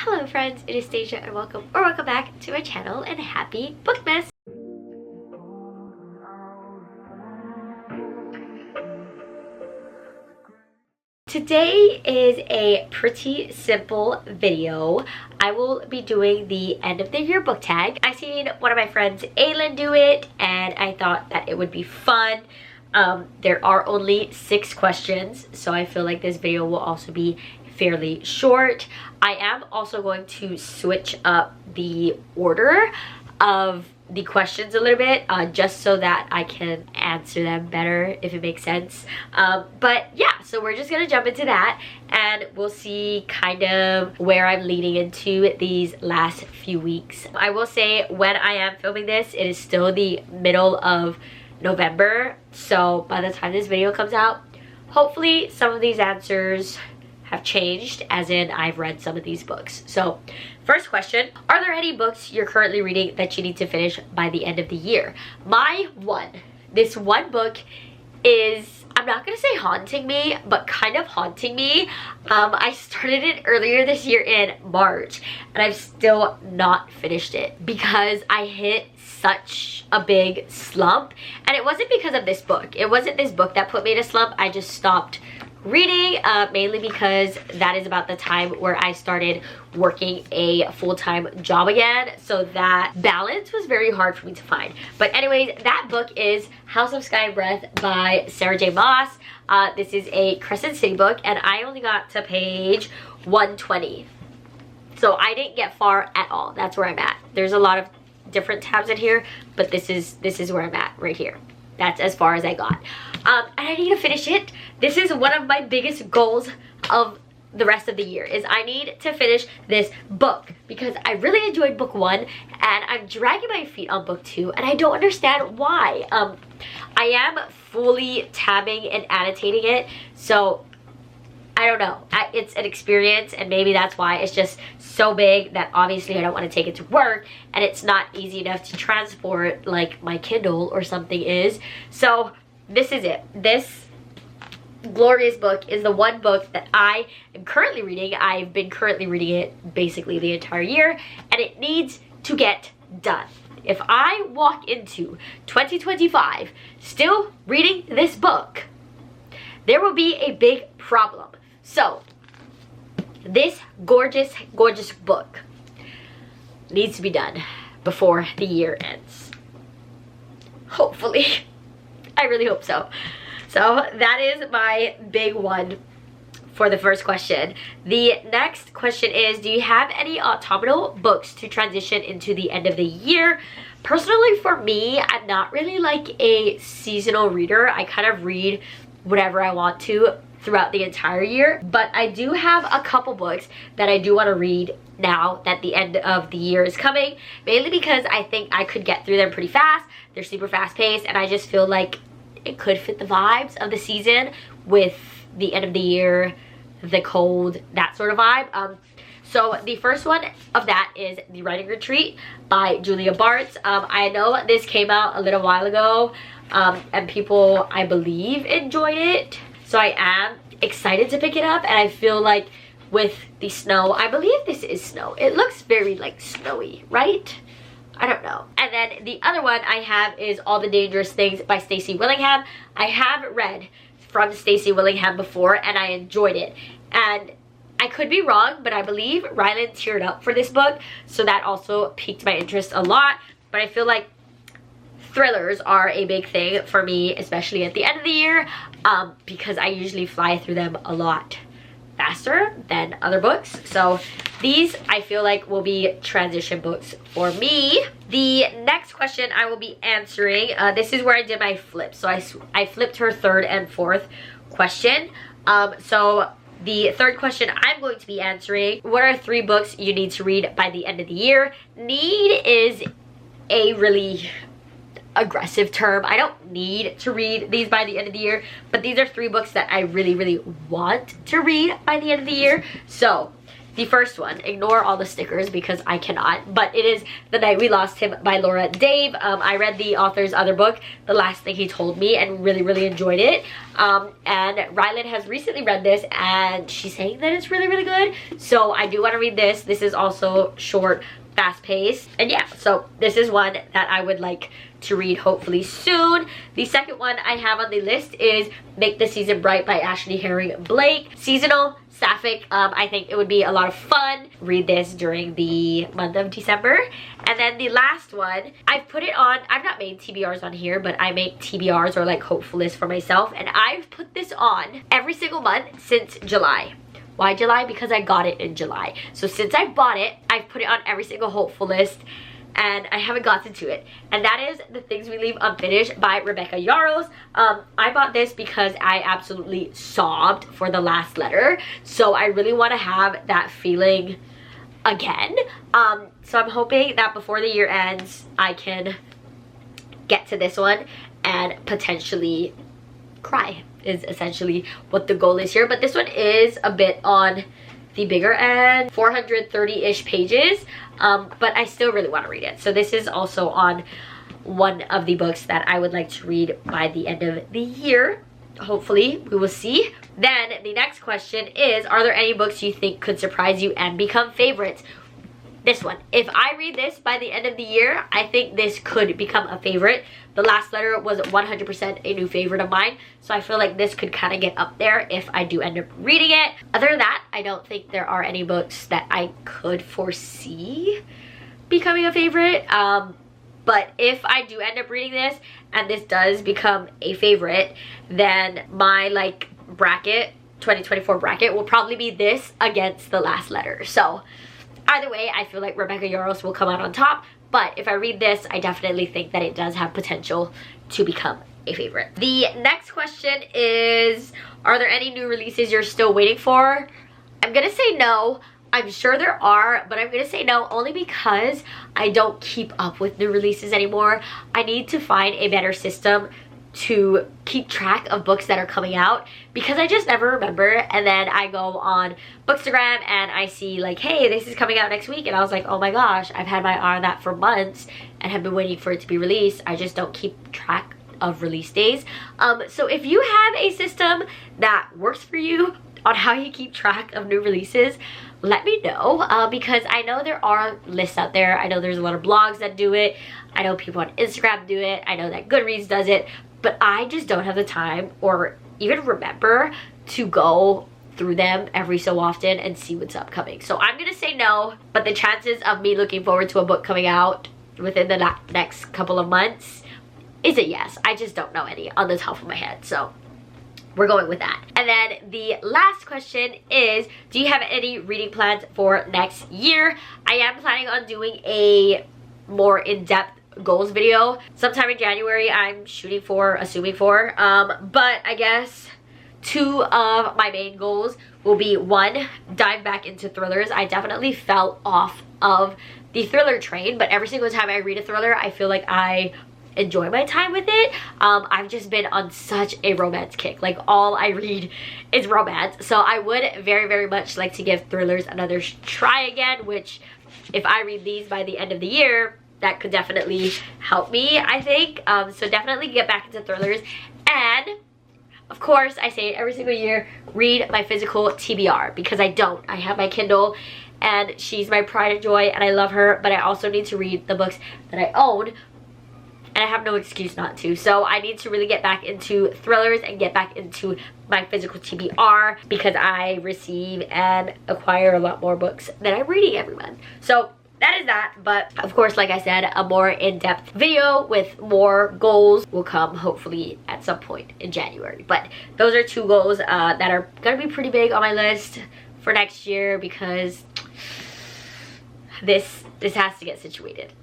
Hello friends, it is Stasia and welcome back to my channel and happy Bookmas! Today is a pretty simple video. I will be doing the end of the year book tag. I seen one of my friends, Aylin, do it and I thought that it would be fun. There are only 6 questions, so I feel like this video will also be fairly short. I am also going to switch up the order of the questions a little bit, just so that I can answer them better, if it makes sense. But yeah, so we're just gonna jump into that and we'll see kind of where I'm leading into these last few weeks. I will say when I am filming this, it is still the middle of November, so by the time this video comes out, hopefully some of these answers have changed, as in I've read some of these books. So first question, are there any books you're currently reading that you need to finish by the end of the year? This one book is, I'm not gonna say haunting me, but kind of haunting me. I started it earlier this year in March and I've still not finished it because I hit such a big slump. And it wasn't because of this book. It wasn't this book that put me in a slump. I just stopped reading, mainly because that is about the time where I started working a full-time job again, so that balance was very hard for me to find. But anyways, that book is House of Sky and Breath by Sarah J. Maas. This is a Crescent City book and I only got to page 120, so I didn't get far at all. That's where I'm at. There's a lot of different tabs in here, but this is where I'm at right here. That's as far as I got. And I need to finish it. This is one of my biggest goals of the rest of the year, is I need to finish this book because I really enjoyed book 1 and I'm dragging my feet on book 2 and I don't understand why. I am fully tabbing and annotating it, so I don't know. It's an experience and maybe that's why it's just so big that obviously I don't want to take it to work and it's not easy enough to transport like my Kindle or something is. So this is it. This glorious book is the one book that I am currently reading. I've been currently reading it basically the entire year and it needs to get done. If I walk into 2025 still reading this book, there will be a big problem. So this gorgeous, gorgeous book needs to be done before the year ends. Hopefully. I really hope so. So that is my big one for the first question. The next question is, do you have any autumnal books to transition into the end of the year? Personally, for me, I'm not really like a seasonal reader. I kind of read whatever I want to throughout the entire year, but I do have a couple books that I do want to read now that the end of the year is coming, mainly because I think I could get through them pretty fast. They're super fast paced and I just feel like it could fit the vibes of the season with the end of the year, the cold, that sort of vibe. So the first one of that is The Writing Retreat by Julia Bartz. I know this came out a little while ago and people, I believe, enjoyed it. So I am excited to pick it up and I feel like with the snow, I believe this is snow. It looks very like snowy, right? I don't know. And then the other one I have is All the Dangerous Things by Stacey Willingham. I have read from Stacey Willingham before and I enjoyed it. And I could be wrong, but I believe Rylan teared up for this book, so that also piqued my interest a lot. But I feel like thrillers are a big thing for me, especially at the end of the year, because I usually fly through them a lot faster than other books. So these I feel like will be transition books for me. The next question I will be answering, this is where I did my flip. So I flipped her third and fourth question. So the third question I'm going to be answering, what are 3 books you need to read by the end of the year? Need is a really aggressive term. I don't need to read these by the end of the year, but these are 3 books that I really, really want to read by the end of the year. So the first one. Ignore all the stickers because I cannot. But it is The Night We Lost Him by Laura Dave. I read the author's other book, The Last Thing He Told Me, and really enjoyed it. And Rylan has recently read this and she's saying that it's really good. So I do want to read this. This is also short, fast-paced, and yeah, so this is one that I would like to read hopefully soon. The second one I have on the list is Make the Season Bright by Ashley Herring Blake. Seasonal, sapphic. I think it would be a lot of fun. Read this during the month of December. And then the last one, I've put it on, I've not made TBRs on here, but I make TBRs or like hopeful lists for myself, and I've put this on every single month since July. Why July? Because I got it in July. So since I bought it, I've put it on every single hopeful list and I haven't gotten to it. And that is The Things We Leave Unfinished by Rebecca Yarros. I bought this because I absolutely sobbed for the last letter. So I really want to have that feeling again. So I'm hoping that before the year ends, I can get to this one and potentially cry. Is essentially what the goal is here. But this one is a bit on the bigger end, 430-ish pages, but I still really want to read it. So this is also on one of the books that I would like to read by the end of the year. Hopefully, we will see. Then the next question is, are there any books you think could surprise you and become favorites? This one. If I read this by the end of the year, I think this could become a favorite. The Last Letter was 100% a new favorite of mine, so I feel like this could kind of get up there if I do end up reading it. Other than that, I don't think there are any books that I could foresee becoming a favorite. But if I do end up reading this and this does become a favorite, then my like bracket, 2024 bracket, will probably be this against The Last Letter. So either way, I feel like Rebecca Yarros will come out on top. But if I read this, I definitely think that it does have potential to become a favorite. The next question is, are there any new releases you're still waiting for? I'm gonna say no. I'm sure there are, but I'm gonna say no only because I don't keep up with new releases anymore. I need to find a better system to keep track of books that are coming out because I just never remember, and then I go on Bookstagram and I see like, hey, this is coming out next week, and I was like, oh my gosh, I've had my eye on that for months and have been waiting for it to be released. I just don't keep track of release days. So if you have a system that works for you on how you keep track of new releases, let me know, because I know there are lists out there. I know there's a lot of blogs that do it. I know people on Instagram do it. I know that Goodreads does it. But I just don't have the time or even remember to go through them every so often and see what's upcoming. So I'm gonna say no, but the chances of me looking forward to a book coming out within the next couple of months is a yes. I just don't know any on the top of my head, so we're going with that. And then the last question is, do you have any reading plans for next year? I am planning on doing a more in-depth goals video sometime in January. I'm assuming for, but I guess two of my main goals will be, one, dive back into thrillers. I definitely fell off of the thriller train, but every single time I read a thriller, I feel like I enjoy my time with it. I've just been on such a romance kick. Like, all I read is romance, so I would very much like to give thrillers another try again, which if I read these by the end of the year, that could definitely help me, I think. So definitely get back into thrillers. And of course, I say it every single year, read my physical TBR, because I don't. I have my Kindle and she's my pride and joy and I love her, but I also need to read the books that I own, and I have no excuse not to. So I need to really get back into thrillers and get back into my physical TBR, because I receive and acquire a lot more books than I'm reading every month. So that is that. But of course, like I said, a more in-depth video with more goals will come hopefully at some point in January. But those are two goals that are gonna be pretty big on my list for next year, because this has to get situated.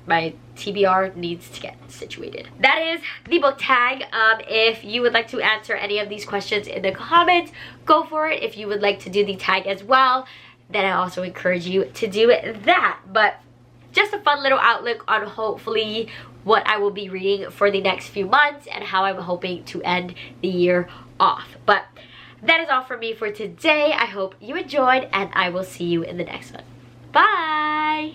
My TBR needs to get situated. That is the book tag. If you would like to answer any of these questions in the comments, go for it. If you would like to do the tag as well, then I also encourage you to do that. But just a fun little outlook on hopefully what I will be reading for the next few months and how I'm hoping to end the year off. But that is all from me for today. I hope you enjoyed, and I will see you in the next one. Bye!